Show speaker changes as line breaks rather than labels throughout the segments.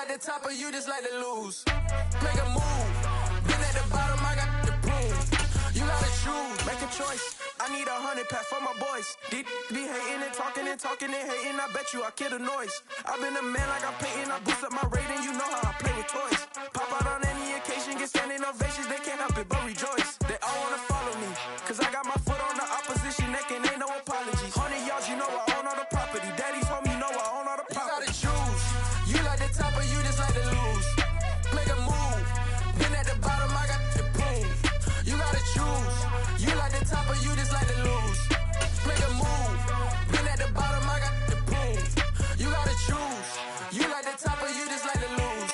like the top or you just like to lose? Make a move. Been at the bottom, I got the prove. You gotta choose, make a choice. I need 100 pack for my boys. Be hating and talking and talking and hating. I bet you I kill the noise. I've been a man like I'm painting. I boost up my rating. You know how I play with toys. Pop out on any occasion, get standing ovations. They can't help it but rejoice. They all wanna follow me, cause I got my foot on the opposition neck and ain't no apologies. 100 yards, you know I own all the property. Daddy's home, you know I own all the property. You gotta choose. You like the top or you just like to lose? Make a move. Been at the bottom, I got the prove. You gotta choose. You like the top or you just like to lose? Make a move. Been at the bottom, I got the prove. You gotta choose. You like the top or you just like to lose?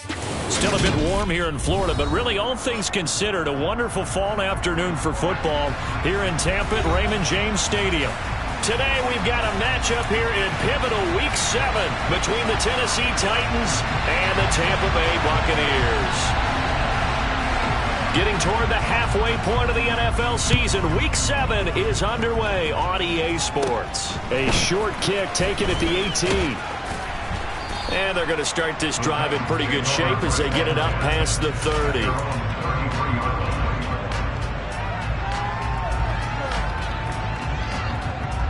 Still a bit warm here in Florida, but really all things considered, a wonderful fall afternoon for football here in Tampa at Raymond James Stadium. Today we've got a matchup here in pivotal Week 7 between the Tennessee Titans and the Tampa Bay Buccaneers. Getting toward the halfway point of the NFL season, Week 7 is underway on EA Sports. A short kick taken at the 18. And they're going to start this drive in pretty good shape as they get it up past the 30.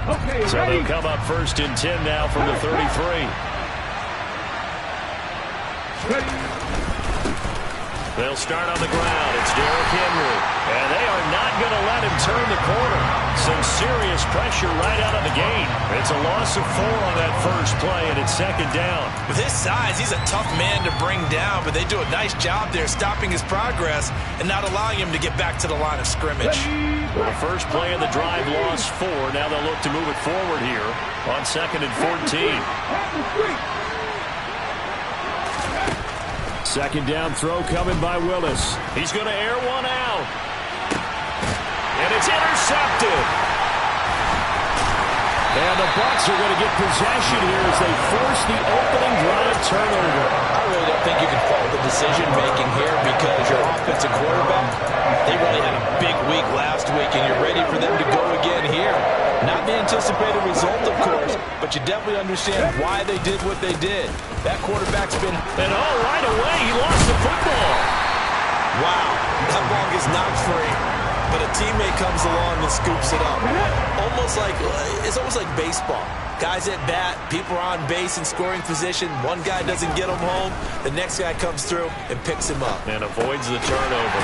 Okay,
so they'll come up first and 10 now from the 33.
Ready.
They'll start on the ground. It's Derrick Henry. And they are not going to let him turn the corner. Some serious pressure right out of the gate. It's a loss of 4 on that first play, and it's second down.
With his size, he's a tough man to bring down, but they do a nice job there stopping his progress and not allowing him to get back to the line of scrimmage.
Well, the first play of the drive lost 4. Now they'll look to move it forward here on second and 14. Second down throw coming by Willis. He's going to air one out. And it's intercepted. And the Bucs are going to get possession here as they force the opening drive turnover.
I really don't think you can fault the decision-making here because your offensive quarterback, they really had a big week last week, and you're ready for them to go again here. Not the anticipated result, of course, but you definitely understand why they did what they did. That quarterback's been...
And right away, he lost the football.
Wow, that ball is not free, but a teammate comes along and scoops it up. It's almost like baseball. Guys at bat, people are on base in scoring position. One guy doesn't get him home. The next guy comes through and picks him up.
And avoids the turnover.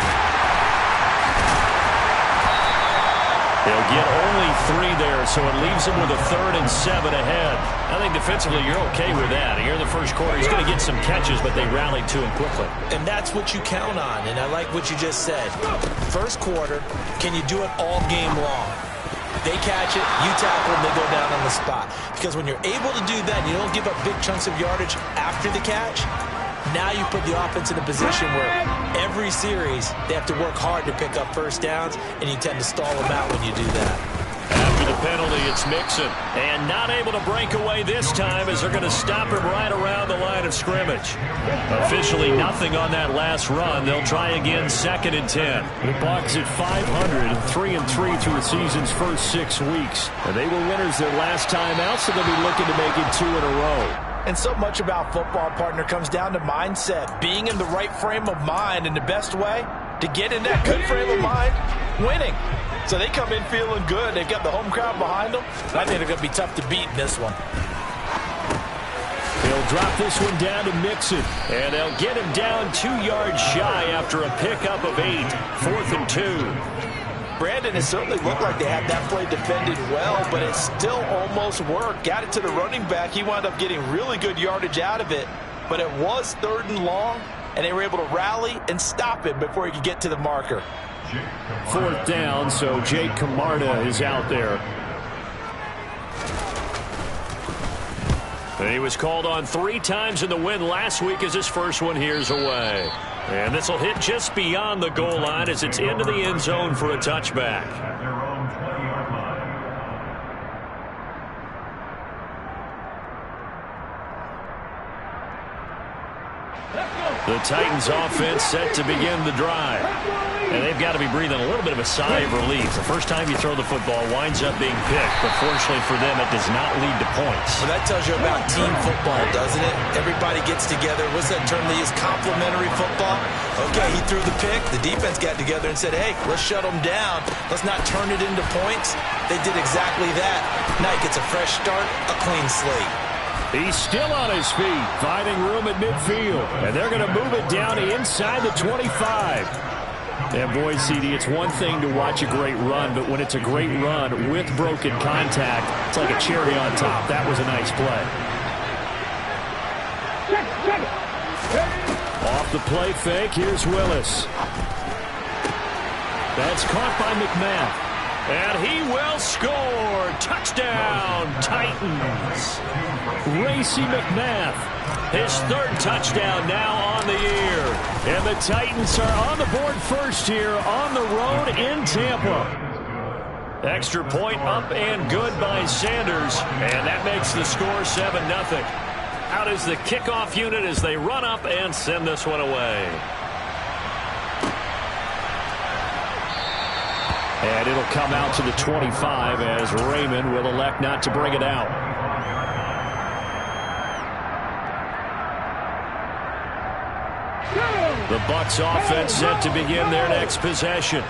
They'll get only 3 there, so it leaves him with a 3rd and 7 ahead. I think defensively you're okay with that. Here in the first quarter, he's going to get some catches, but they rallied to him quickly.
And that's what you count on, and I like what you just said. First quarter, can you do it all game long? They catch it, you tackle them, they go down on the spot. Because when you're able to do that, you don't give up big chunks of yardage after the catch, now you put the offense in a position where every series they have to work hard to pick up first downs, and you tend to stall them out when you do that.
After the penalty, it's Mixon. And not able to break away this time as they're going to stop him right around the line of scrimmage. Officially nothing on that last run. They'll try again second and 10. The Bucs at 500, 3-3 through the season's first 6 weeks. And they were winners their last time out, so they'll be looking to make it 2 in a row.
And so much about football, partner, comes down to mindset. Being in the right frame of mind, and the best way to get in that good frame of mind, winning. So they come in feeling good. They've got the home crowd behind them. I think they're going to be tough to beat in this one.
They'll drop this one down to Mixon. And they'll get him down 2 yards shy after a pickup of 8. 4th and 2.
Brandon, it certainly looked like they had that play defended well, but it still almost worked. Got it to the running back. He wound up getting really good yardage out of it, but it was 3rd and long, and they were able to rally and stop it before he could get to the marker.
4th down, so Jake Camarda is out there. And he was called on 3 times in the win last week as his first one here's away. And this will hit just beyond the goal line as it's into the end zone for a touchback. The Titans offense set to begin the drive. And they've got to be breathing a little bit of a sigh of relief. The first time you throw the football winds up being picked, but fortunately for them, it does not lead to points.
Well, that tells you about team football, doesn't it? Everybody gets together. What's that term they use? Complementary football? Okay, he threw the pick. The defense got together and said, hey, let's shut them down. Let's not turn it into points. They did exactly that. Knight gets a fresh start, a clean slate.
He's still on his feet, finding room at midfield. And they're going to move it down inside the 25. And boy, CD, it's one thing to watch a great run, but when it's a great run with broken contact, it's like a cherry on top. That was a nice play. Off the play fake, here's Willis. That's caught by McMath. And he will score. Touchdown, Titans. Racey McMath, his third touchdown now on the year. And the Titans are on the board first here on the road in Tampa. Extra point up and good by Sanders. And that makes the score 7-0. Out is the kickoff unit as they run up and send this one away. And it'll come out to the 25 as Raymond will elect not to bring it out. The Bucs offense set to begin their next possession.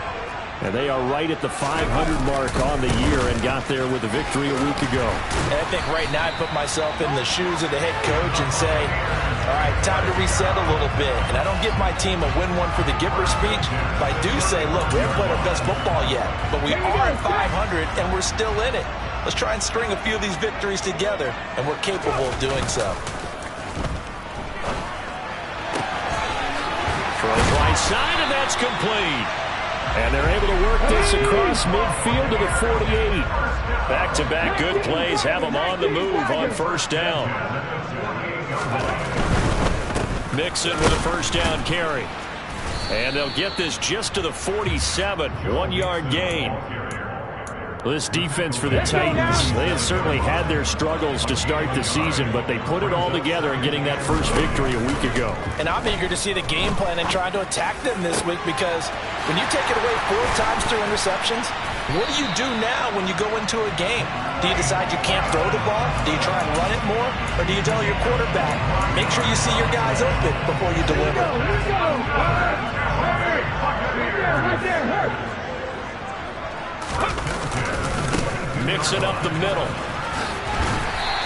And they are right at the 500 mark on the year and got there with a victory a week ago.
And I think right now I put myself in the shoes of the head coach and say, all right, time to reset a little bit. And I don't give my team a win one for the Gipper speech, but I do say, look, we haven't played our best football yet, but we are at 500 and we're still in it. Let's try and string a few of these victories together, and we're capable of doing so.
Throws right side, and that's complete. And they're able to work this across midfield to the 48. Back-to-back good plays have them on the move on first down. Mixon with a first down carry. And they'll get this just to the 47. 1-yard gain. Well, this defense for the Titans, they have certainly had their struggles to start the season, but they put it all together in getting that first victory a week ago.
And I'm eager to see the game plan and trying to attack them this week, because when you take it away 4 times through interceptions, what do you do now when you go into a game? Do you decide you can't throw the ball? Do you try and run it more? Or do you tell your quarterback, make sure you see your guys open before you deliver?
Mixing up the middle.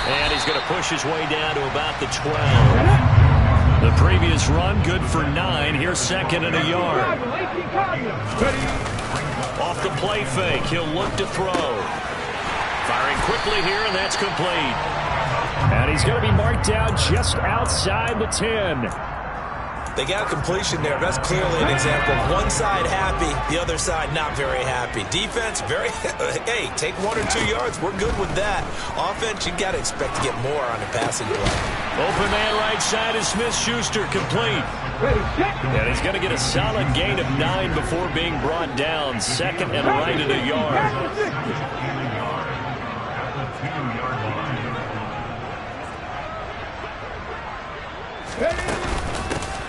And he's going to push his way down to about the 12. The previous run, good for 9. Here's second and a yard. Off the play fake, he'll look to throw. Firing quickly here, and that's complete. And he's going to be marked down just outside the 10.
They got a completion there. That's clearly an example of one side happy, the other side not very happy. Defense, very, hey, take 1 or 2 yards. We're good with that. Offense, you got to expect to get more on the passing play.
Open man right side is Smith-Schuster, complete. And he's going to get a solid gain of 9 before being brought down. Second and right at a yard.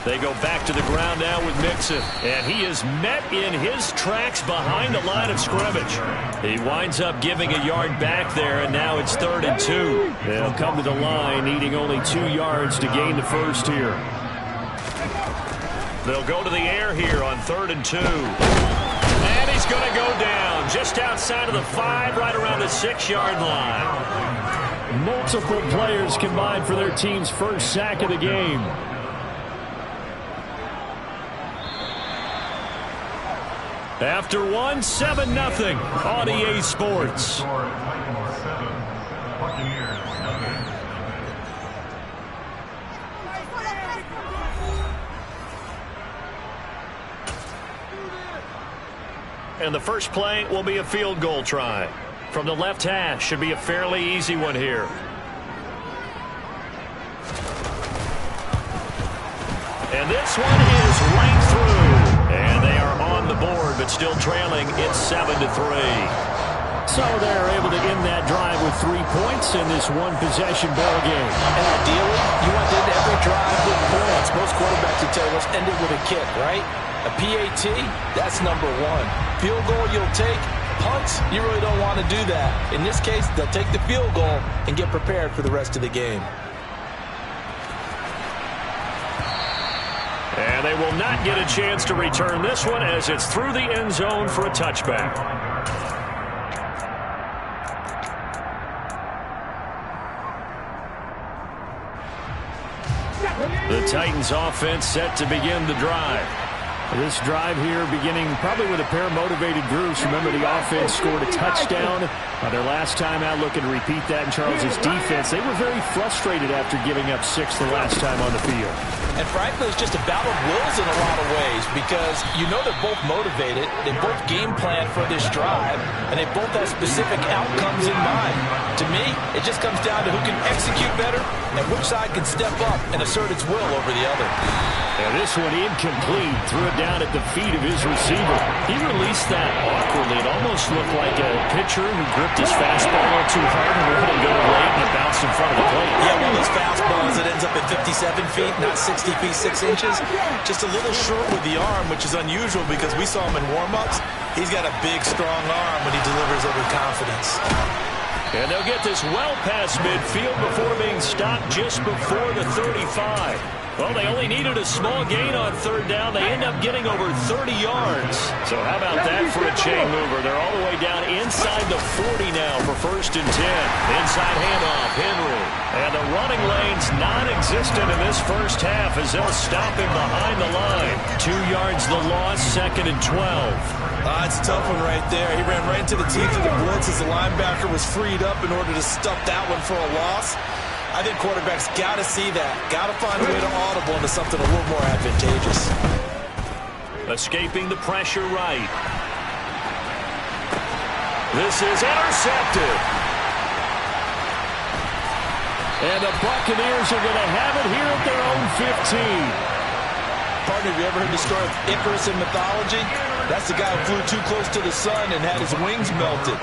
They go back to the ground now with Mixon. And he is met in his tracks behind the line of scrimmage. He winds up giving a yard back there, and now it's 3rd and 2. They'll come to the line, needing only 2 yards to gain the first here. They'll go to the air here on 3rd and 2. And he's going to go down just outside of the 5, right around the 6-yard line. Multiple players combined for their team's first sack of the game. After 1, 7-0 on EA Sports. And the first play will be a field goal try. From the left hash, should be a fairly easy one here. And this one is right through. And they are on the board, but still trailing. It's 7-3. So they're able to end that drive with 3 points. points in this one-possession ball game.
And ideally, you want to end every drive with points. Most quarterbacks would tell you, let's end it with a kick, right? A PAT, that's number one. Field goal you'll take. Punts, you really don't want to do that. In this case, they'll take the field goal and get prepared for the rest of the game.
And they will not get a chance to return this one as it's through the end zone for a touchback. The Titans offense set to begin the drive. This drive here beginning probably with a pair of motivated groups. Remember, the offense scored a touchdown their last time out, looking to repeat that in Charles's defense. They were very frustrated after giving up 6 the last time on the field.
And frankly, it's just a battle of wills in a lot of ways because you know they're both motivated, they both game plan for this drive, and they both have specific outcomes in mind. To me, it just comes down to who can execute better and which side can step up and assert its will over the other.
And this one incomplete. Threw it down at the feet of his receiver. He released that awkwardly. It almost looked like a pitcher who gripped his fastball a little too hard and let him go late and it bounced in front of the plate.
Yeah, one of those fastballs that ends up at 57 feet, not 60 feet, 6 inches. Just a little short with the arm, which is unusual because we saw him in warm-ups. He's got a big, strong arm when he delivers it with confidence.
And they'll get this well past midfield before being stopped just before the 35. Well, they only needed a small gain on third down. They end up getting over 30 yards. So how about that for a chain mover? They're all the way down inside the 40 now for 1st and 10. Inside handoff, Henry. And the running lane's non-existent in this first half as they'll stop him behind the line. 2 yards the loss, 2nd and 12.
It's a tough one right there. He ran right into the teeth of the blitz as the linebacker was freed up in order to stuff that one for a loss. I think quarterbacks got to see that. Got to find a way to audible into something a little more advantageous.
Escaping the pressure right. This is intercepted. And the Buccaneers are going to have it here at their own 15.
Partner, have you ever heard the story of Icarus in mythology? That's the guy who flew too close to the sun and had his wings melted.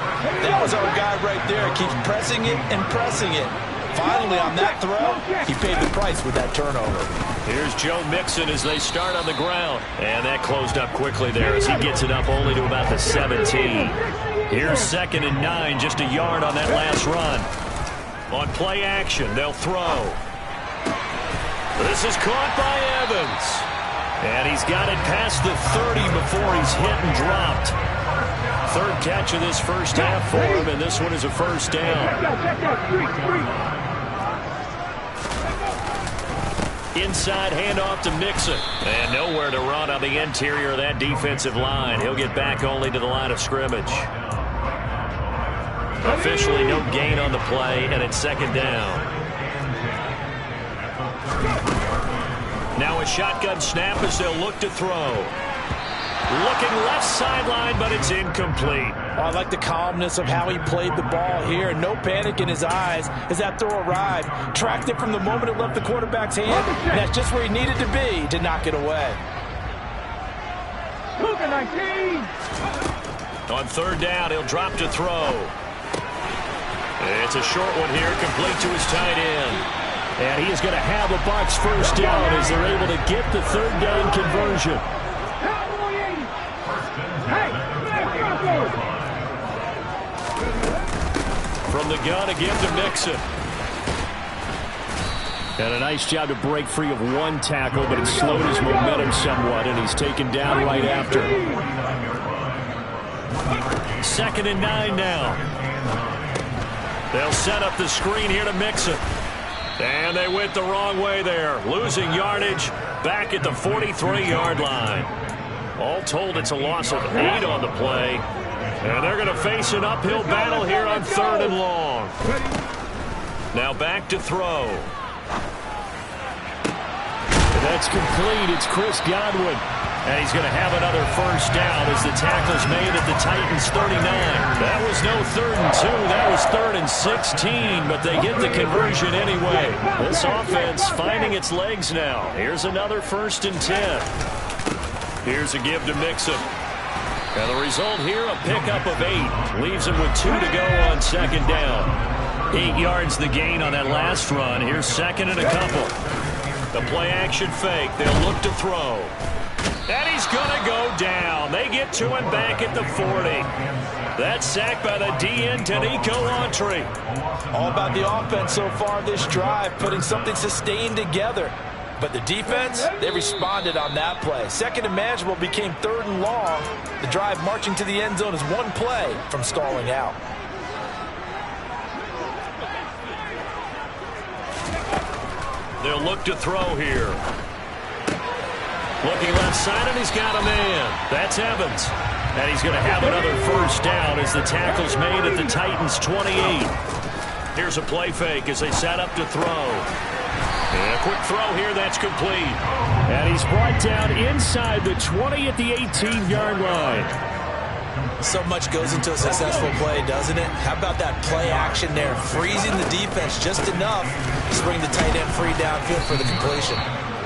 That was our guy right there. Keeps pressing it and pressing it. Finally, on that throw, he paid the price with that turnover.
Here's Joe Mixon as they start on the ground. And that closed up quickly there as he gets it up only to about the 17. Here's 2nd and 9, just a yard on that last run. On play action, they'll throw. This is caught by Evans. And he's got it past the 30 before he's hit and dropped. 3rd catch of this first half for him, and this one is a first down. Inside handoff to Mixon. And nowhere to run on the interior of that defensive line. He'll get back only to the line of scrimmage. Officially no gain on the play, and it's 2nd down. Now a shotgun snap as they'll look to throw. Looking left sideline, but it's incomplete.
Oh, I like the calmness of how he played the ball here. No panic in his eyes as that throw arrived. Tracked it from the moment it left the quarterback's hand, and that's just where he needed to be to knock it away.
On 3rd down, he'll drop to throw. It's a short one here, complete to his tight end. And he is going to have a Bucs first down as they're able to get the 3rd down conversion. From the gun, a give to Mixon. And a nice job to break free of one tackle, but it slowed his momentum somewhat, and he's taken down right after. 2nd and 9 now. They'll set up the screen here to Mixon. And they went the wrong way there. Losing yardage back at the 43-yard line. All told, it's a loss of 8 on the play. And they're going to face an uphill battle here on 3rd and long. Now back to throw. And that's complete. It's Chris Godwin. And he's going to have another first down as the tackle's made at the Titans' 39. That was no 3rd and 2. That was 3rd and 16, but they get the conversion anyway. This offense finding its legs now. Here's another 1st and 10. Here's a give to Mixon. And the result here, a pickup of 8. Leaves him with 2 to go on 2nd down. 8 yards the gain on that last run. Here's second and a couple. The play-action fake. They'll look to throw. And he's going to go down. They get to him back at the 40. That's sacked by the DN, Tanico Autry.
All about the offense so far this drive, putting something sustained together. But the defense, they responded on that play. Second and manageable became third and long. The drive marching to the end zone is one play from stalling out.
They'll look to throw here. Looking left side, and he's got a man. That's Evans. And he's going to have another first down as the tackle's made at the Titans' 28. Here's a play fake as they set up to throw. And a quick throw here that's complete. And he's brought down inside the 20 at the 18-yard line.
So much goes into a successful play, doesn't it? How about that play action there, freezing the defense just enough to bring the tight end free downfield for the completion.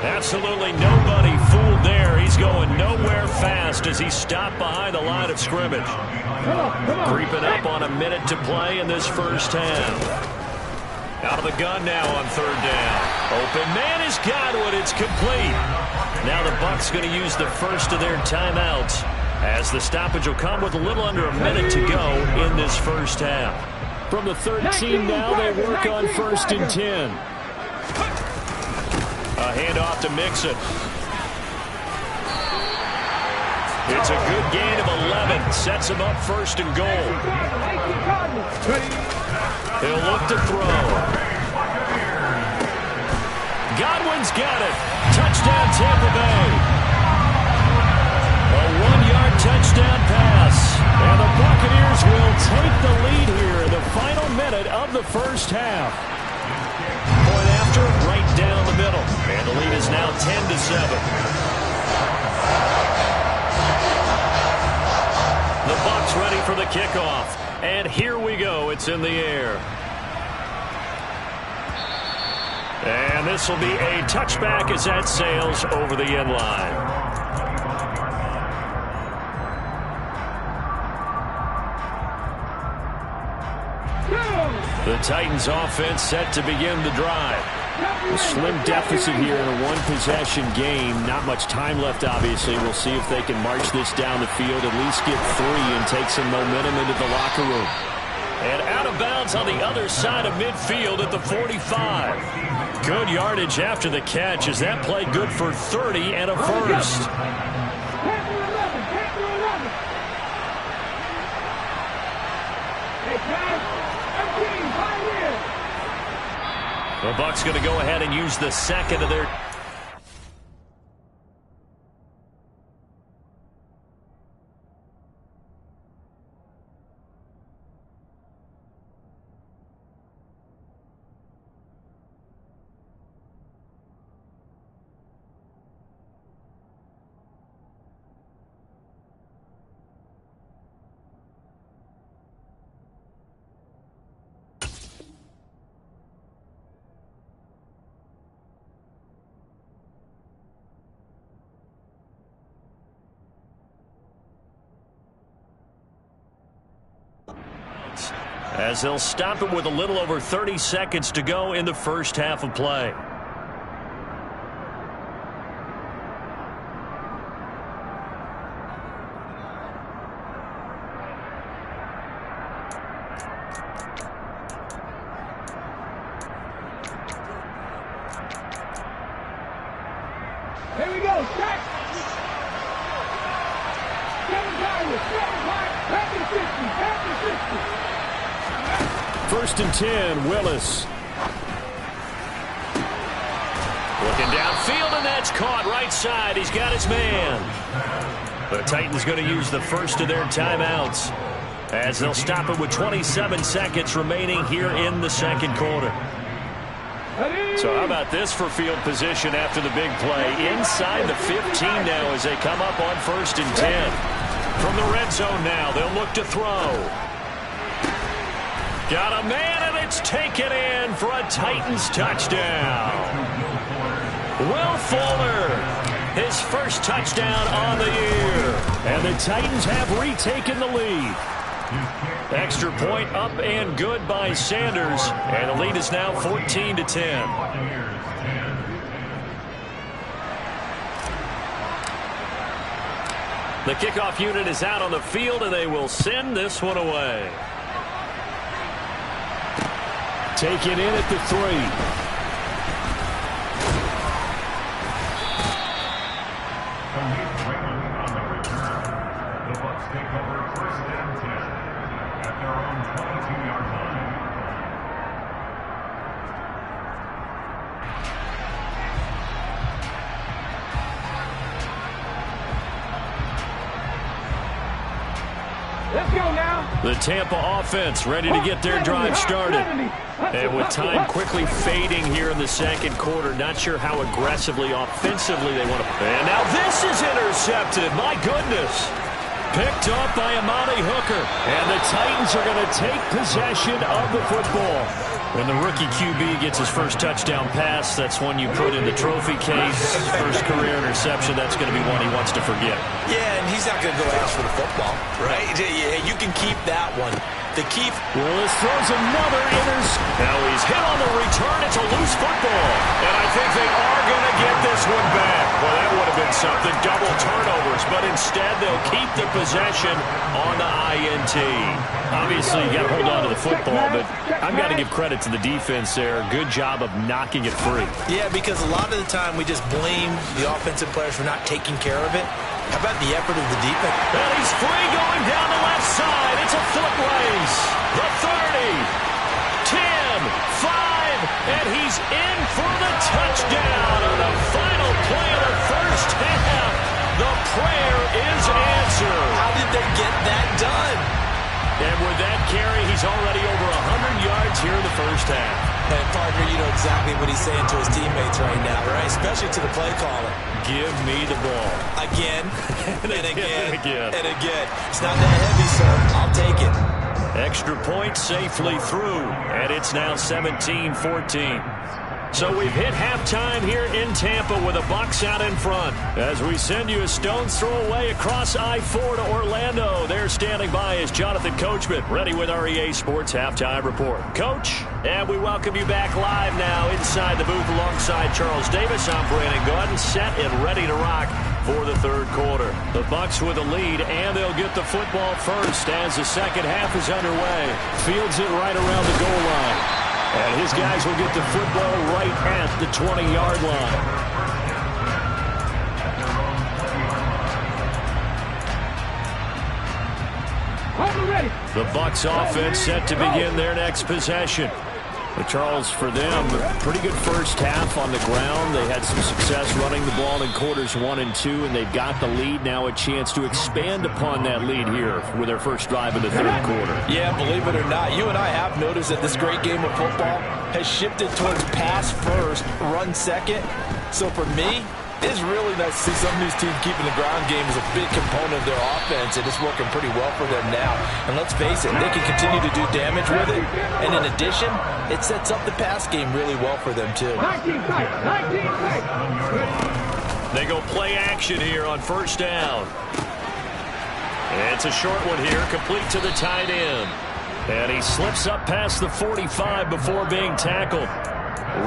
Absolutely nobody fooled there. He's going nowhere fast as he stopped behind the line of scrimmage. Creeping up on a minute to play in this first half. Out of the gun now on third down. Open man is Godwin. It's complete. Now the Bucs going to use the first of their timeouts as the stoppage will come with a little under a minute to go in this first half.
From the 13 now, they work on 1st and 10.
A handoff to Mixon. It's a good gain of 11. Sets him up 1st and goal. He'll look to throw. Godwin's got it. Touchdown Tampa Bay. A 1-yard touchdown pass. And the Buccaneers will take the lead here in the final minute of the first half. Point after, right down the middle. And the lead is now 10-7. The Bucs ready for the kickoff. And here we go. It's in the air. And this will be a touchback as that sails over the end line. The Titans offense set to begin the drive.
A slim deficit here in a one-possession game. Not much time left, obviously. We'll see if they can march this down the field, at least get 3 and take some momentum into the locker room.
And out of bounds on the other side of midfield at the 45. Good yardage after the catch as that play good for 30 and a first. The Bucs going to go ahead and use the second of their... as they'll stop it with a little over 30 seconds to go in the first half of play.
Here we go, check.
1st and 10, Willis.
Looking downfield, and that's caught right side. He's got his man. The Titans going to use the first of their timeouts as they'll stop it with 27 seconds remaining here in the second quarter. So how about this for field position after the big play? Inside the 15 now as they come up on 1st and 10. From the red zone now, they'll look to throw. Got a man, and it's taken in for a Titans touchdown. Will Fuller, his first touchdown on the year.
And the Titans have retaken the lead.
Extra point up and good by Sanders. And the lead is now 14-10. The kickoff unit is out on the field, and they will send this one away.
Take it in at the 3.
Let's go now.
The Tampa offense ready to get their drive started. And with time quickly fading here in the second quarter, not sure how aggressively, offensively they want to. And now this is intercepted. My goodness. Picked up by Amani Hooker. And the Titans are going to take possession of the football. When the rookie QB gets his first touchdown pass, that's one you put in the trophy case. First career interception, that's going to be one he wants to forget.
Yeah, and he's not going to go ask for the football, right? Yeah, you can keep that one. The key.
Willis throws another interception. Now he's hit on the return. It's a loose football. And I think they are going to get this one back. Well, that would have been something. Double turnovers. But instead, they'll keep the possession on the INT. Obviously, you got to hold on to the football, but I've got to give credit to the defense there. Good job of knocking it free.
Yeah, because a lot of the time we just blame the offensive players for not taking care of it. How about the effort of the defense?
And he's free going down the left side. It's a foot race. The 30, 10, 5, and he's in for the touchdown on the final play of the first half. The prayer is answered.
How did they get that done?
And with that carry, he's already over 100 yards here in the first half.
And partner, you know exactly what he's saying to his teammates right now, right? Especially to the play caller.
Give me the ball.
Again, and again,
again.
and again. It's not that heavy, sir. I'll take it.
Extra point safely through, and it's now 17-14. So we've hit halftime here in Tampa with the Bucs out in front. As we send you a stone's throw away across I-4 to Orlando. There standing by is Jonathan Coachman, ready with our EA Sports Halftime Report. Coach, and we welcome you back live now inside the booth alongside Charles Davis. I'm Brandon Gordon, set and ready to rock for the third quarter. The Bucs with a lead, and they'll get the football first as the second half is underway. Fields it right around the goal line. And his guys will get the football right at the 20-yard line. The Bucs offense set to begin their next possession. But Charles, for them, pretty good first half on the ground. They had some success running the ball in quarters 1 and 2, and they've got the lead. Now a chance to expand upon that lead here with their first drive in the third quarter.
Yeah, believe it or not, you and I have noticed that this great game of football has shifted towards pass first, run second. So for me, it's really nice to see some of these teams keeping the ground game as a big component of their offense, and it's working pretty well for them now. And let's face it, they can continue to do damage with it. And in addition, it sets up the pass game really well for them, too.
19 tight.
They go play action here on first down. And it's a short one here, complete to the tight end. And he slips up past the 45 before being tackled.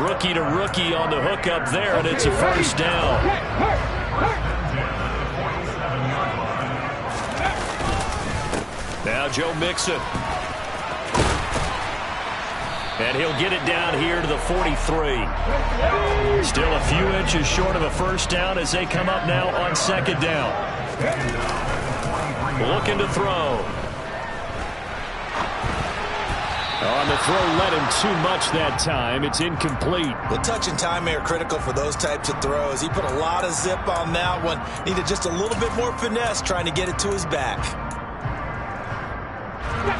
Rookie to rookie on the hook up there, and it's a first down. Now Joe Mixon. And he'll get it down here to the 43. Still a few inches short of a first down as they come up now on second down. Looking to throw. On the throw, led him too much that time. It's incomplete.
The touch and time are critical for those types of throws. He put a lot of zip on that one. Needed just a little bit more finesse trying to get it to his back.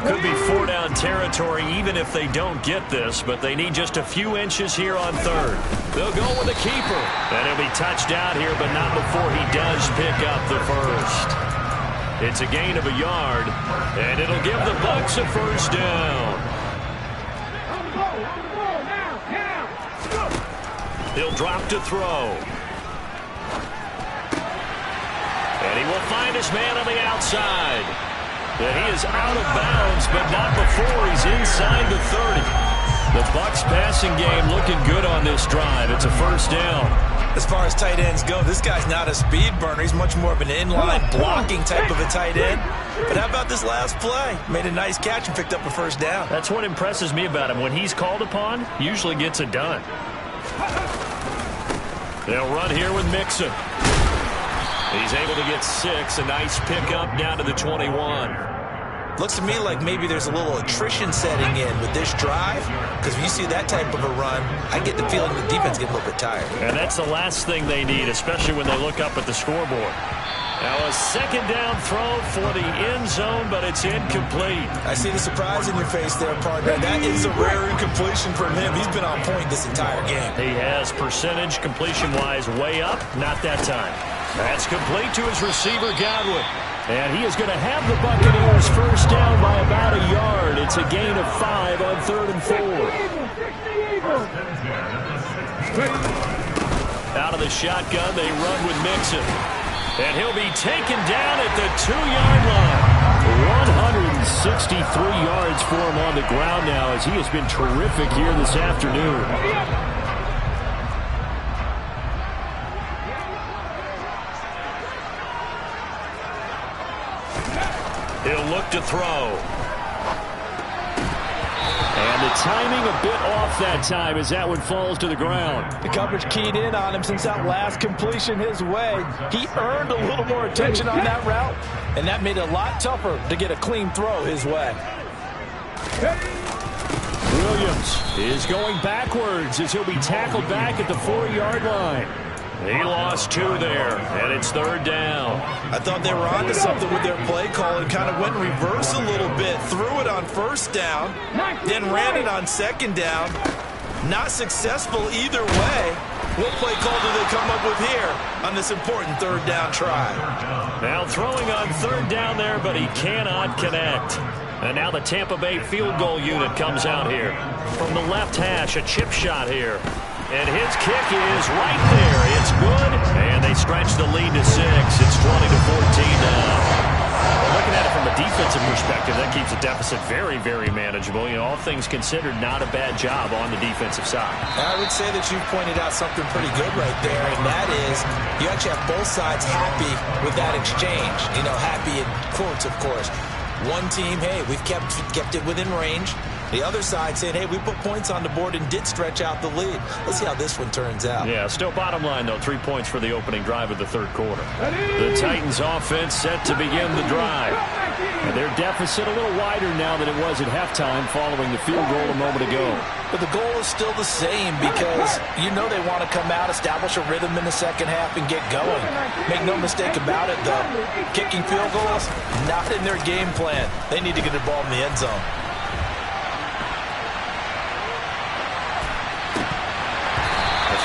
Could be 4-down territory even if they don't get this, but they need just a few inches here on third. They'll go with the keeper. And he'll be touched out here, but not before he does pick up the first. It's a gain of a yard, and it'll give the Bucs a first down. He'll drop to throw. And he will find his man on the outside. And he is out of bounds, but not before he's inside the 30. The Bucs passing game looking good on this drive. It's a first down.
As far as tight ends go, this guy's not a speed burner. He's much more of an inline blocking type of a tight end. But how about this last play? Made a nice catch and picked up a first down.
That's what impresses me about him. When he's called upon, usually gets it done. They'll run here with Mixon. He's able to get 6. A nice pickup down to the 21.
Looks to me like maybe there's a little attrition setting in with this drive, because when you see that type of a run, I get the feeling the defense gets a little bit tired.
And that's the last thing they need, especially when they look up at the scoreboard. Now a second down throw for the end zone, but it's incomplete.
I see the surprise in your face there, partner. That is a rare incompletion from him. He's been on point this entire game.
He has percentage completion-wise way up, not that time. That's complete to his receiver, Godwin. And he is going to have the Buccaneers first down by about a yard. It's a gain of 5 on 3rd and 4. Out of the shotgun, they run with Mixon. And he'll be taken down at the 2-yard line. 163 yards for him on the ground now, as he has been terrific here this afternoon. He'll look to throw. And the timing a bit off that time as that one falls to the ground.
The coverage keyed in on him since that last completion his way. He earned a little more attention on that route, and that made it a lot tougher to get a clean throw his way.
Williams is going backwards as he'll be tackled back at the 4-yard line. He lost 2 there, and it's 3rd down.
I thought they were onto something with their play call and kind of went in reverse a little bit. Threw it on 1st down, then ran it on 2nd down. Not successful either way. What play call do they come up with here on this important 3rd down try?
Now throwing on 3rd down there, but he cannot connect. And now the Tampa Bay field goal unit comes out here. From the left hash, a chip shot here. And his kick is right there. It's good. And they stretch the lead to 6. It's 20-14 now. Looking at it from a defensive perspective, that keeps the deficit very, very manageable. You know, all things considered, not a bad job on the defensive side.
I would say that you pointed out something pretty good right there, and that is you actually have both sides happy with that exchange. You know, happy in quotes, of course. One team, hey, we've kept it within range. The other side saying, hey, we put points on the board and did stretch out the lead. Let's see how this one turns out.
Yeah, still bottom line, though, 3 points for the opening drive of the 3rd quarter. The Titans offense set to begin the drive. And their deficit a little wider now than it was at halftime following the field goal a moment ago.
But the goal is still the same because you know they want to come out, establish a rhythm in the second half, and get going. Make no mistake about it, though. Kicking field goals, not in their game plan. They need to get the ball in the end zone.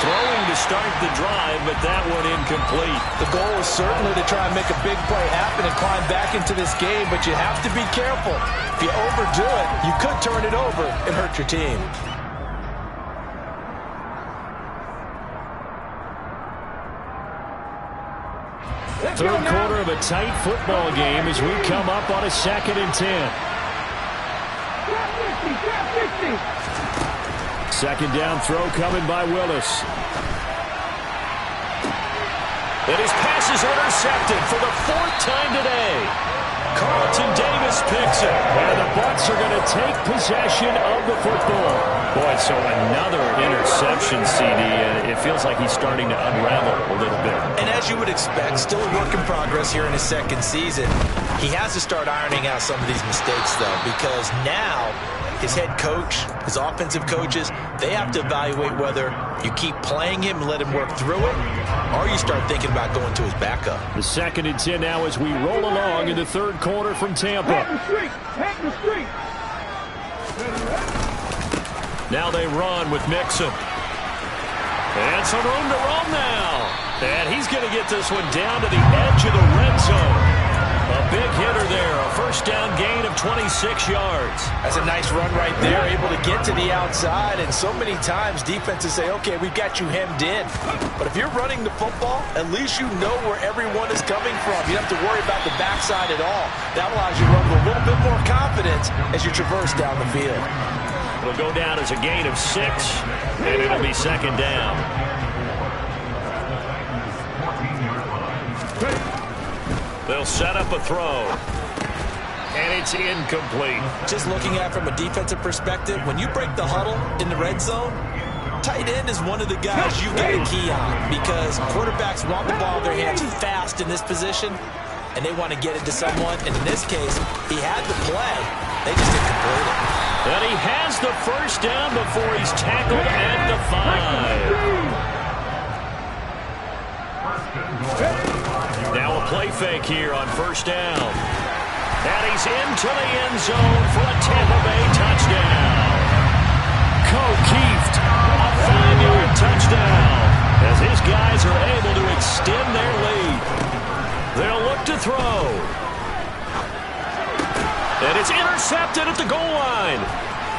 Throwing to start the drive, but that one incomplete.
The goal is certainly to try and make a big play happen and climb back into this game, but you have to be careful. If you overdo it, you could turn it over and hurt your team.
Third quarter of a tight football game as we come up on a 2nd and 10. Second down throw coming by Willis. And his pass is intercepted for the 4th time today. Carlton Davis picks it. And the Bucs are going to take possession of the football. Boy, so another interception, CD, and it feels like he's starting to unravel a little bit.
And as you would expect, still a work in progress here in his 2nd season. He has to start ironing out some of these mistakes, though, because now his head coach, his offensive coaches, they have to evaluate whether you keep playing him and let him work through it, or you start thinking about going to his backup.
The 2nd and 10 now as we roll along in the 3rd quarter from Tampa. Now they run with Mixon. And some room to roam now. And he's going to get this one down to the edge of the red zone. A big hitter there. A first down gain of 26 yards.
That's a nice run right there, able to get to the outside. And so many times defenses say, okay, we've got you hemmed in. But if you're running the football, at least you know where everyone is coming from. You don't have to worry about the backside at all. That allows you to run with a little bit more confidence as you traverse down the field.
It'll go down as a gain of 6, and it'll be second down. They'll set up a throw. And it's incomplete.
Just looking at it from a defensive perspective, when you break the huddle in the red zone, tight end is one of the guys you've got to key on because quarterbacks want the ball in their hands fast in this position, and they want to get it to someone. And in this case, he had the play. They just didn't complete it.
And he has the first down before he's tackled at the 5. Now a play fake here on first down. And he's into the end zone for a Tampa Bay touchdown. Keeft, a 5-yard touchdown as his guys are able to extend their lead. They'll look to throw. And it's intercepted at the goal line.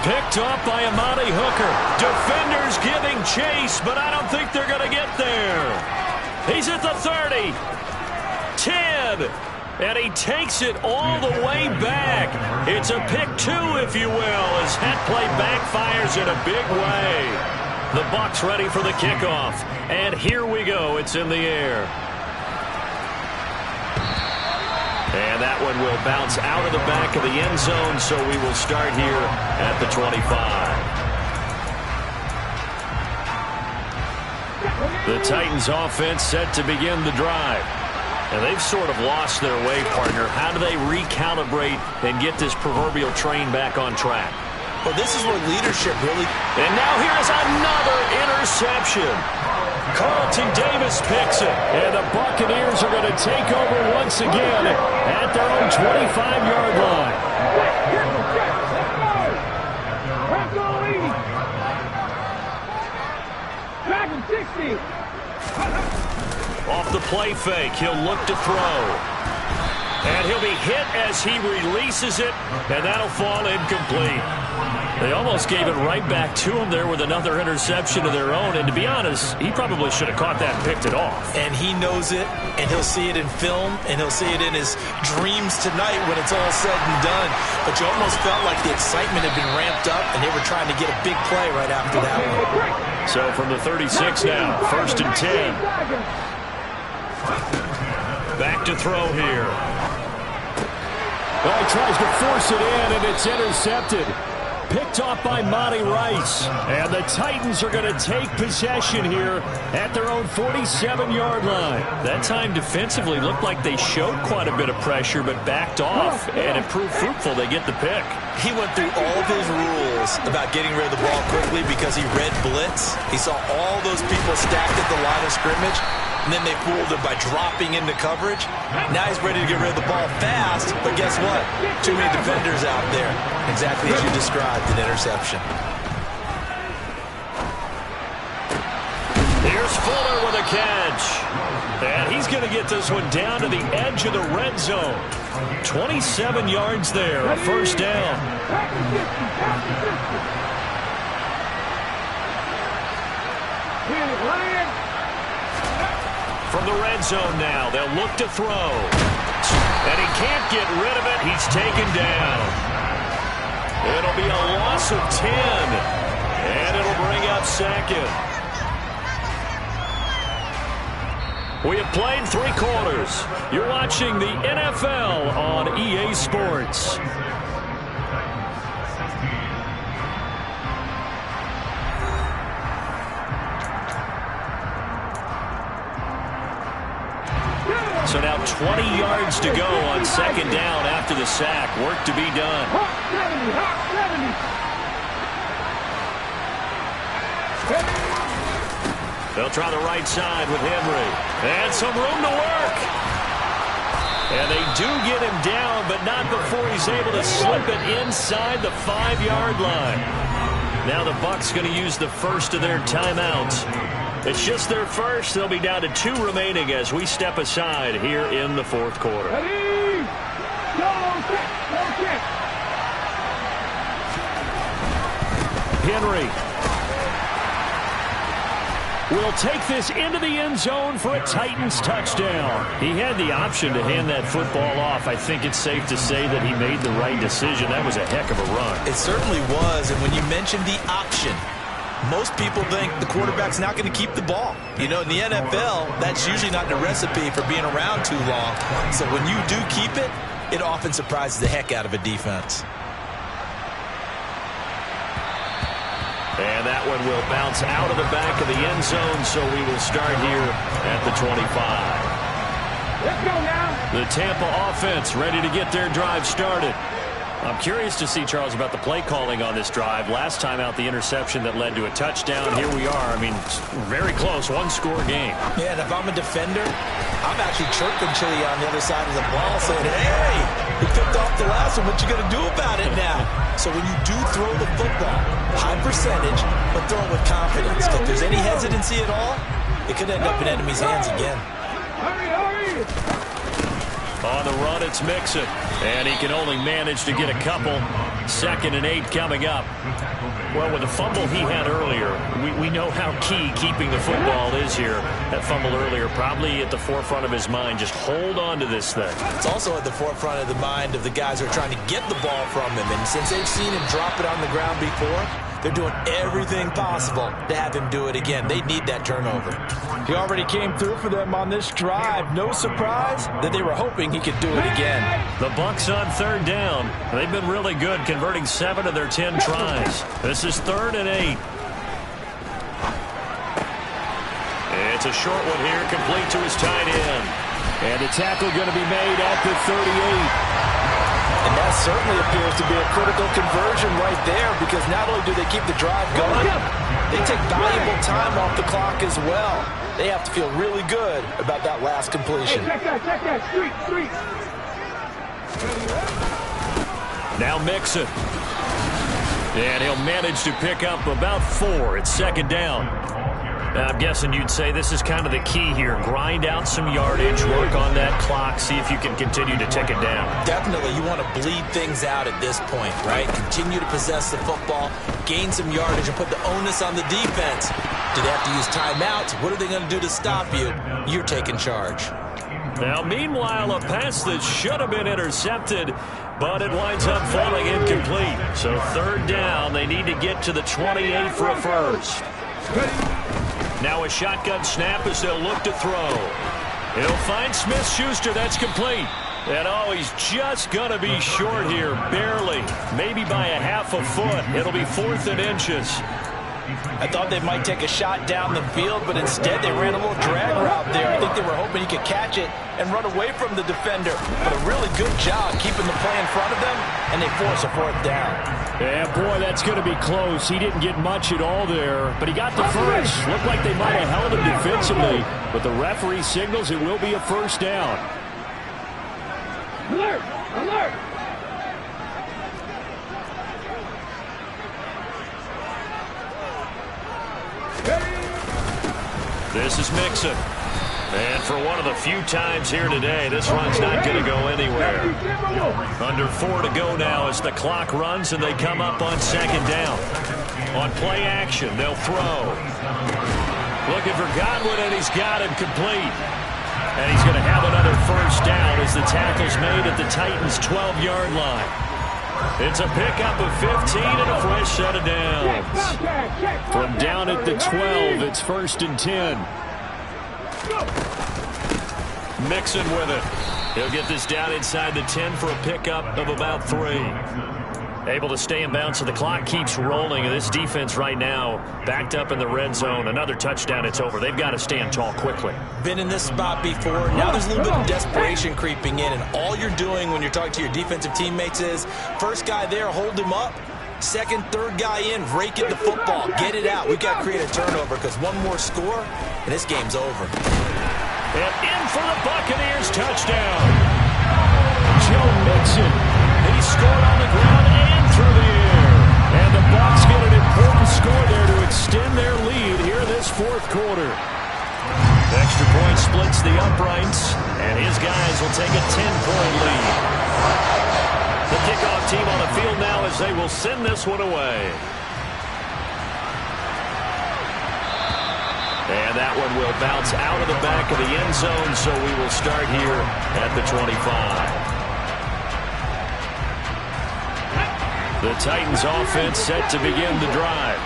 Picked up by Amani Hooker. Defenders giving chase, but I don't think they're going to get there. He's at the 30. 10. And he takes it all the way back. It's a pick 2, if you will, as that play backfires in a big way. The Bucs ready for the kickoff. And here we go. It's in the air. And that one will bounce out of the back of the end zone, so we will start here at the 25. The Titans offense set to begin the drive. And they've sort of lost their way, partner. How do they recalibrate and get this proverbial train back on track?
Well, this is where leadership really...
And now here's another interception. Carlton Davis picks it. And the Buccaneers are going to take over once again at their own 25-yard line.
Back in 60.
Off the play fake, he'll look to throw. And he'll be hit as he releases it, and that'll fall incomplete. They almost gave it right back to him there with another interception of their own, and to be honest, he probably should have caught that and picked it off.
And he knows it, and he'll see it in film, and he'll see it in his dreams tonight when it's all said and done. But you almost felt like the excitement had been ramped up, and they were trying to get a big play right after that one.
So from the 36 now, 1st and 10. Back to throw here.
Well, he tries to force it in, and it's intercepted. Picked off by Monty Rice. And the Titans are going to take possession here at their own 47-yard line.
That time defensively looked like they showed quite a bit of pressure, but backed off, and it proved fruitful. They get the pick.
He went through all of his rules about getting rid of the ball quickly because he read blitz. He saw all those people stacked at the line of scrimmage, and then they fooled him by dropping into coverage. Now he's ready to get rid of the ball fast, but guess what? Too many defenders out there. Exactly as you described, an interception.
Here's Fuller with a catch. And he's going to get this one down to the edge of the red zone. 27 yards there, a first down. From the red zone now, they'll look to throw. And he can't get rid of it. He's taken down. It'll be a loss of 10. And it'll bring up second. We have played 3 quarters. You're watching the NFL on EA Sports. So now 20 yards to go on second down after the sack. Work to be done. They'll try the right side with Henry. And some room to work. And they do get him down, but not before he's able to slip it inside the 5-yard line. Now the Bucs going to use the first of their timeouts. It's just their first. They'll be down to 2 remaining as we step aside here in the 4th quarter.
Ready?
Henry will take this into the end zone for a Titans touchdown. He had the option to hand that football off. I think it's safe to say that he made the right decision. That was a heck of a run.
It certainly was, and when you mentioned the option, most people think the quarterback's not going to keep the ball. You know, in the NFL, that's usually not the recipe for being around too long. So when you do keep it, it often surprises the heck out of a defense.
And that one will bounce out of the back of the end zone, so we will start here at the 25.
Let's go now.
The Tampa offense ready to get their drive started. I'm curious to see, Charles, about the play calling on this drive. Last time out, the interception that led to a touchdown. Here we are. I mean, very close, one-score game.
Yeah, and if I'm a defender, I'm actually chirping Chili on the other side of the ball saying, hey, he picked off the last one. What you going to do about it now? So when you do throw the football, high percentage, but throw it with confidence. If there's any hesitancy at all, it could end up in enemy's hands again.
Hurry, hurry.
On the run, it's Mixon. And he can only manage to get a couple. 2nd and 8 coming up. Well, with the fumble he had earlier, we know how key keeping the football is here. That fumble earlier probably at the forefront of his mind. Just hold on to this thing.
It's also at the forefront of the mind of the guys who are trying to get the ball from him. And since they've seen him drop it on the ground before, they're doing everything possible to have him do it again. They need that turnover.
He already came through for them on this drive. No surprise that they were hoping he could do it again.
The Bucs on 3rd down. They've been really good, converting 7 of their 10 tries. This is 3rd and 8. It's a short one here, complete to his tight end.
And the tackle going to be made at the 38.
And that certainly appears to be a critical conversion right there, because not only do they keep the drive going, they take valuable time off the clock as well. They have to feel really good about that last completion.
Hey, check that, street.
Now Mixon. And he'll manage to pick up about 4. It's 2nd down. I'm guessing you'd say this is kind of the key here. Grind out some yardage, work on that clock, see if you can continue to tick it down.
Definitely, you want to bleed things out at this point, right? Continue to possess the football, gain some yardage, and put the onus on the defense. Do they have to use timeouts? What are they going to do to stop you? You're taking charge.
Now, meanwhile, a pass that should have been intercepted, but it winds up falling incomplete. So 3rd down, they need to get to the 28 for a first. Now a shotgun snap as they'll look to throw. He'll find Smith-Schuster. That's complete. And, oh, he's just going to be short here, barely. Maybe by a half a foot. It'll be 4th and inches.
I thought they might take a shot down the field, but instead they ran a little drag route there. I think they were hoping he could catch it and run away from the defender. But a really good job keeping the play in front of them, and they force a 4th down.
Yeah, boy, that's going to be close. He didn't get much at all there, but he got the first. Looked like they might have held him defensively, but the referee signals it will be a 1st down.
Alert! Alert!
This is Mixon. And for one of the few times here today, this run's not going to go anywhere. Under 4 to go now as the clock runs and they come up on 2nd down. On play action, they'll throw. Looking for Godwin, and he's got him complete. And he's going to have another 1st down as the tackle's made at the Titans' 12-yard line. It's a pickup of 15 and a fresh set of downs.
From down at the 12, it's 1st and 10.
Mixon with it. He'll get this down inside the 10 for a pickup of about 3. Able to stay in bounds, so the clock keeps rolling. This defense right now backed up in the red zone. Another touchdown, it's over. They've got to stand tall quickly.
Been in this spot before. Now there's a little bit of desperation creeping in, and all you're doing when you're talking to your defensive teammates is, first guy there, hold him up. 2nd, 3rd guy in, rake at the football. Get it out. We've got to create a turnover, because one more score, and this game's over.
And in for the Buccaneers, touchdown.
Joe Mixon.
He scored on the ground and through the air.
And the Bucs get an important score there to extend their lead here this 4th quarter.
Extra point splits the uprights, and his guys will take a 10-point lead. The kickoff team on the field now as they will send this one away. And that one will bounce out of the back of the end zone, so we will start here at the 25. The Titans offense set to begin the drive.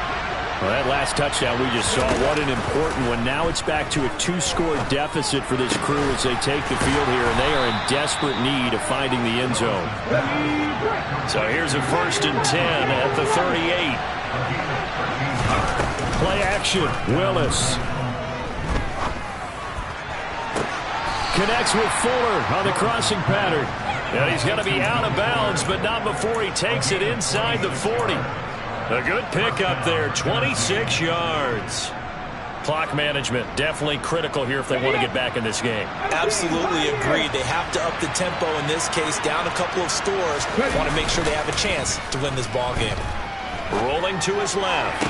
Well, that last touchdown we just saw, what an important one. Now it's back to a 2-score deficit for this crew as they take the field here, and they are in desperate need of finding the end zone. So here's a 1st and 10 at the 38. Play action, Willis. Connects with Fuller on the crossing pattern. And he's going to be out of bounds, but not before he takes it inside the 40. A good pickup there, 26 yards. Clock management definitely critical here if they want to get back in this game.
Absolutely agreed. They have to up the tempo in this case, down a couple of scores. Want to make sure they have a chance to win this ball game.
Rolling to his left.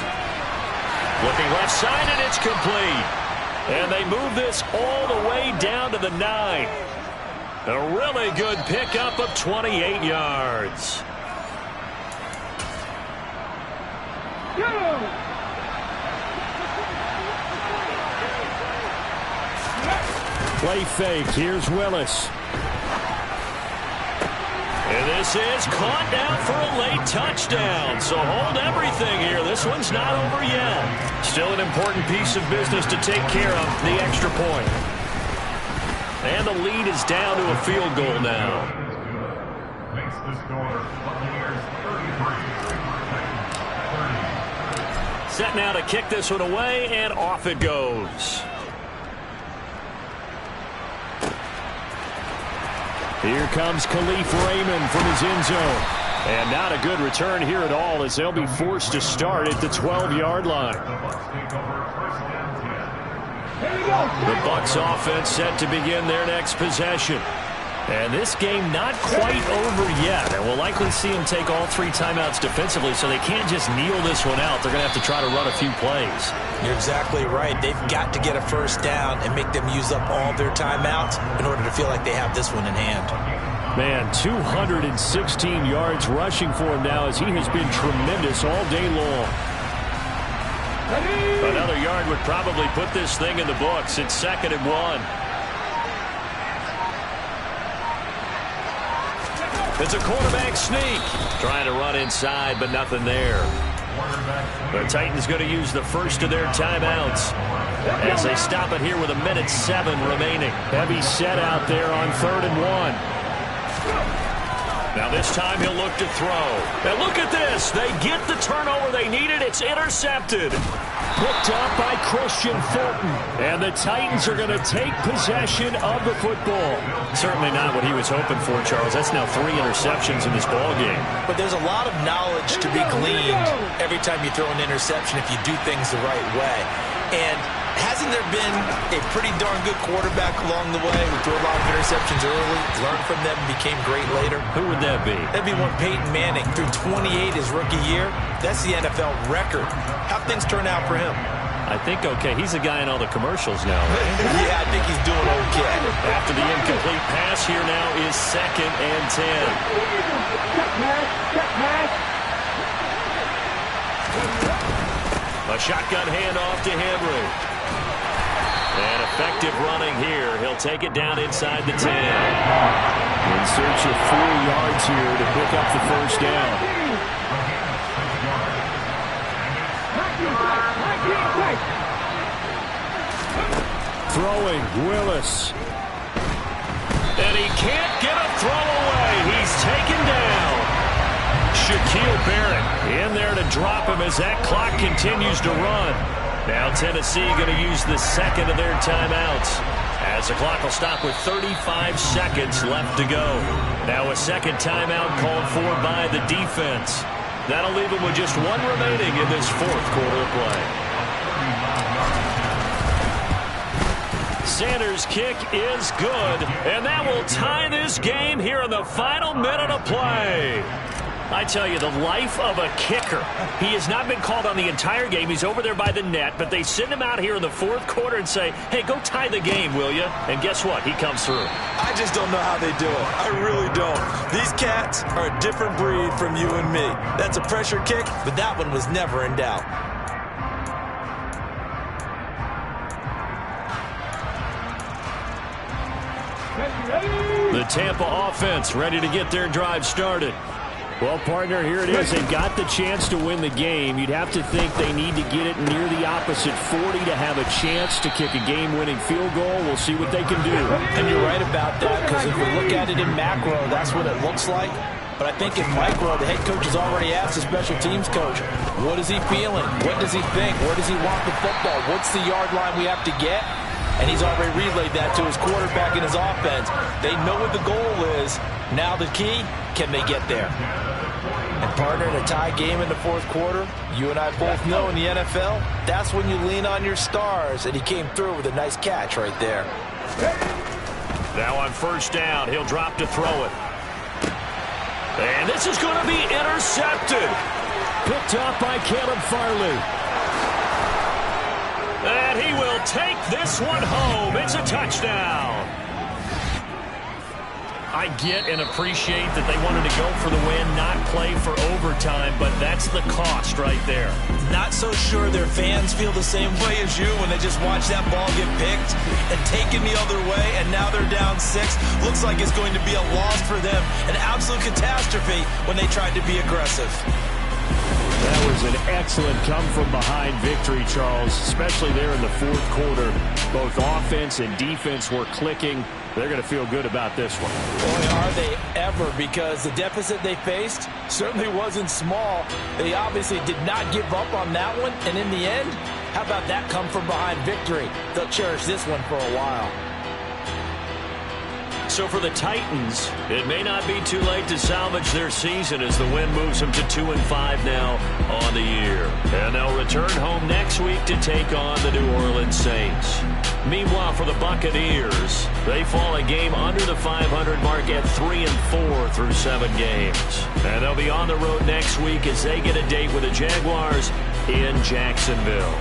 Looking left side, and it's complete. And they move this all the way down to the 9. A really good pickup of 28 yards.
Play fake. Here's Willis.
And this is caught down for a late touchdown. So hold everything here. This one's not over yet. Still an important piece of business to take care of, the extra point. And the lead is down to a field goal now.
Makes the score Buccaneers 33.
Set now to kick this one away, and off it goes.
Here comes Khalif Raymond from his end zone. And not a good return here at all as they'll be forced to start at the 12-yard line.
The Bucs offense set to begin their next possession. And this game not quite over yet. And we'll likely see them take all 3 timeouts defensively, so they can't just kneel this one out. They're going to have to try to run a few plays.
You're exactly right. They've got to get a first down and make them use up all their timeouts in order to feel like they have this one in hand.
Man, 216 yards rushing for him now as he has been tremendous all day long.
Another yard would probably put this thing in the books. It's 2nd and 1. It's a quarterback sneak. Trying to run inside, but nothing there. The Titans going to use the first of their timeouts as they stop it here with 1:07 remaining.
Heavy set out there on 3rd and 1.
Now this time he'll look to throw. And look at this. They get the turnover they needed. It's intercepted.
Picked up by Christian Fulton. And the Titans are going to take possession of the football.
Certainly not what he was hoping for, Charles. That's now 3 interceptions in this ball game.
But there's a lot of knowledge to be gleaned every time you throw an interception if you do things the right way. And hasn't there been a pretty darn good quarterback along the way who threw a lot of interceptions early, learned from them, and became great later?
Who would that be?
That'd be one Peyton Manning. Threw 28 his rookie year. That's the NFL record. How'd things turn out for him?
I think okay. He's a guy in all the commercials now, right?
Yeah, I think he's doing okay.
After the incomplete pass, here now is 2nd and 10. A shotgun handoff to Henry. And effective running here. He'll take it down inside the 10.
In search of 4 yards here to pick up the first down. Throwing, Willis.
And he can't get a throw away. He's taken down. Shaquille Barrett in there to drop him as that clock continues to run. Now Tennessee going to use the 2nd of their timeouts as the clock will stop with 35 seconds left to go. Now a 2nd timeout called for by the defense. That'll leave them with just 1 remaining in this 4th quarter of play. Sanders' kick is good, and that will tie this game here in the final minute of play. I tell you, the life of a kicker. He has not been called on the entire game. He's over there by the net, but they send him out here in the 4th quarter and say, hey, go tie the game, will you? And guess what? He comes through.
I just don't know how they do it. I really don't. These cats are a different breed from you and me. That's a pressure kick, but that one was never in doubt.
The Tampa offense ready to get their drive started.
Well, partner, here it is. They've got the chance to win the game. You'd have to think they need to get it near the opposite 40 to have a chance to kick a game-winning field goal. We'll see what they can do.
And you're right about that, because if we look at it in macro, that's what it looks like. But I think in micro, the head coach has already asked the special teams coach, what is he feeling? What does he think? Where does he want the football? What's the yard line we have to get? And he's already relayed that to his quarterback and his offense. They know what the goal is. Now the key, can they get there? And partner, in a tie game in the fourth quarter, you and I both know in the NFL, that's when you lean on your stars. And he came through with a nice catch right there.
Now on first down, he'll drop to throw it. And this is going to be intercepted.
Picked off by Caleb Farley.
And he will take this one home. It's a touchdown. I get and appreciate that they wanted to go for the win, not play for overtime, but that's the cost right there.
Not so sure their fans feel the same way as you when they just watch that ball get picked and taken the other way, and now they're down 6. Looks like it's going to be a loss for them, an absolute catastrophe when they tried to be aggressive.
That was an excellent come-from-behind victory, Charles, especially there in the fourth quarter. Both offense and defense were clicking. They're going to feel good about this one.
Boy, are they ever, because the deficit they faced certainly wasn't small. They obviously did not give up on that one, and in the end, how about that come-from-behind victory? They'll cherish this one for a while.
So for the Titans, it may not be too late to salvage their season as the win moves them to 2-5 now on the year. And they'll return home next week to take on the New Orleans Saints. Meanwhile, for the Buccaneers, they fall a game under the 500 mark at 3-4 through 7 games. And they'll be on the road next week as they get a date with the Jaguars in Jacksonville.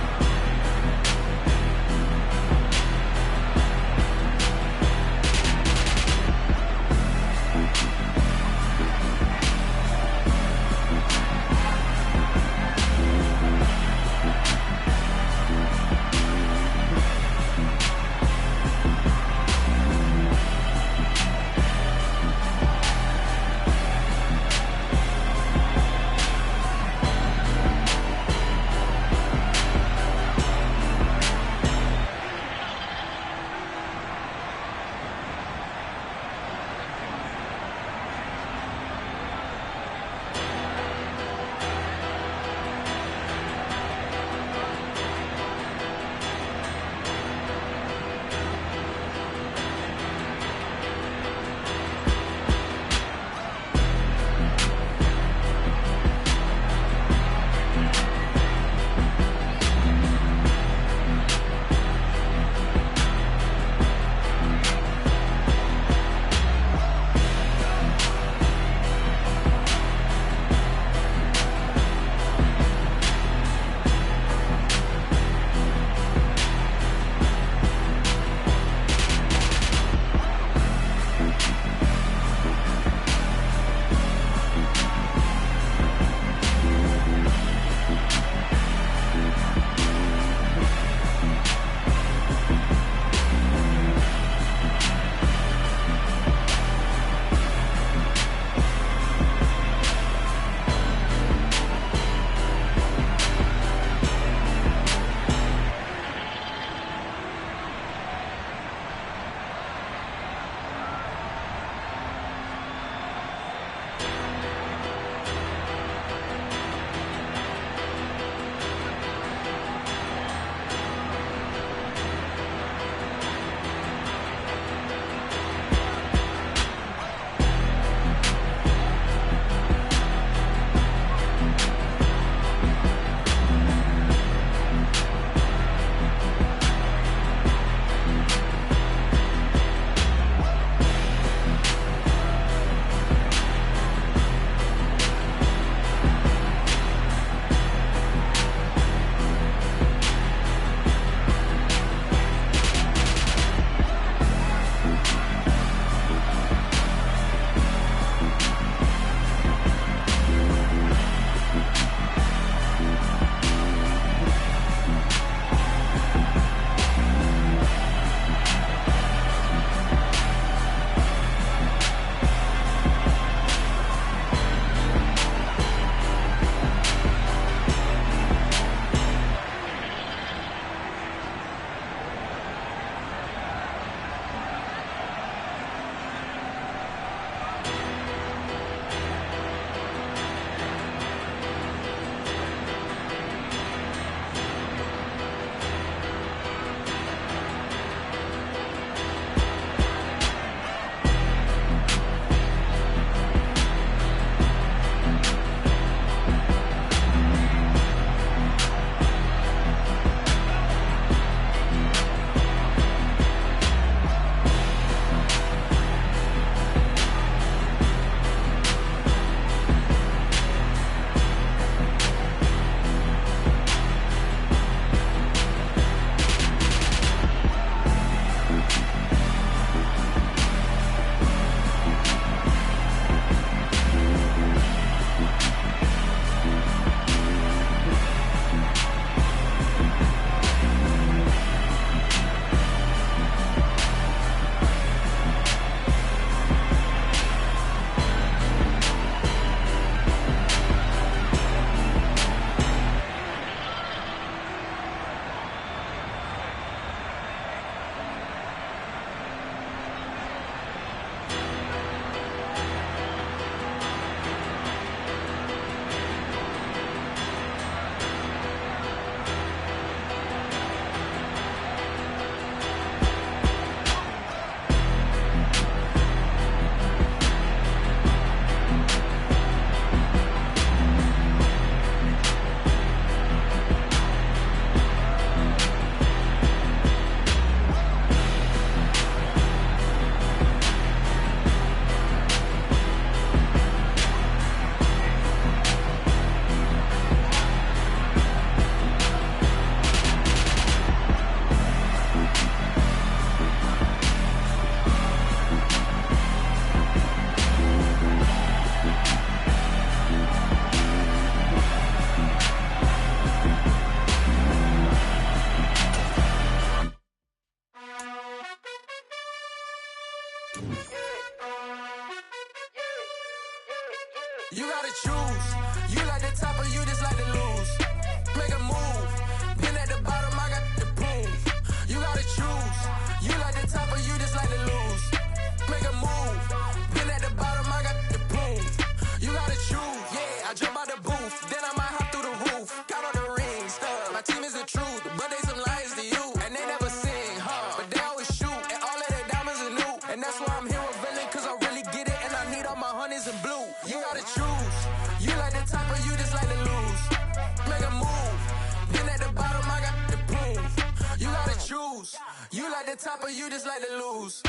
loose. You like the top or you just like to lose.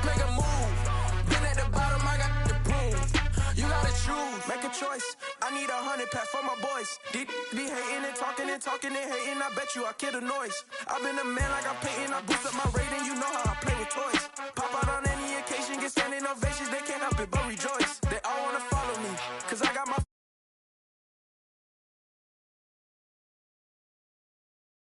Make a move. Been at the bottom, I got the prove. You gotta choose, make a choice. I need 100 pack for my boys. These be hating and talking and hating. I bet you I kill the noise. I've been a man like I'm painting. I boost up my rating. You know how I play with toys. Pop out on any occasion, get standing ovations. They can't help it but rejoice.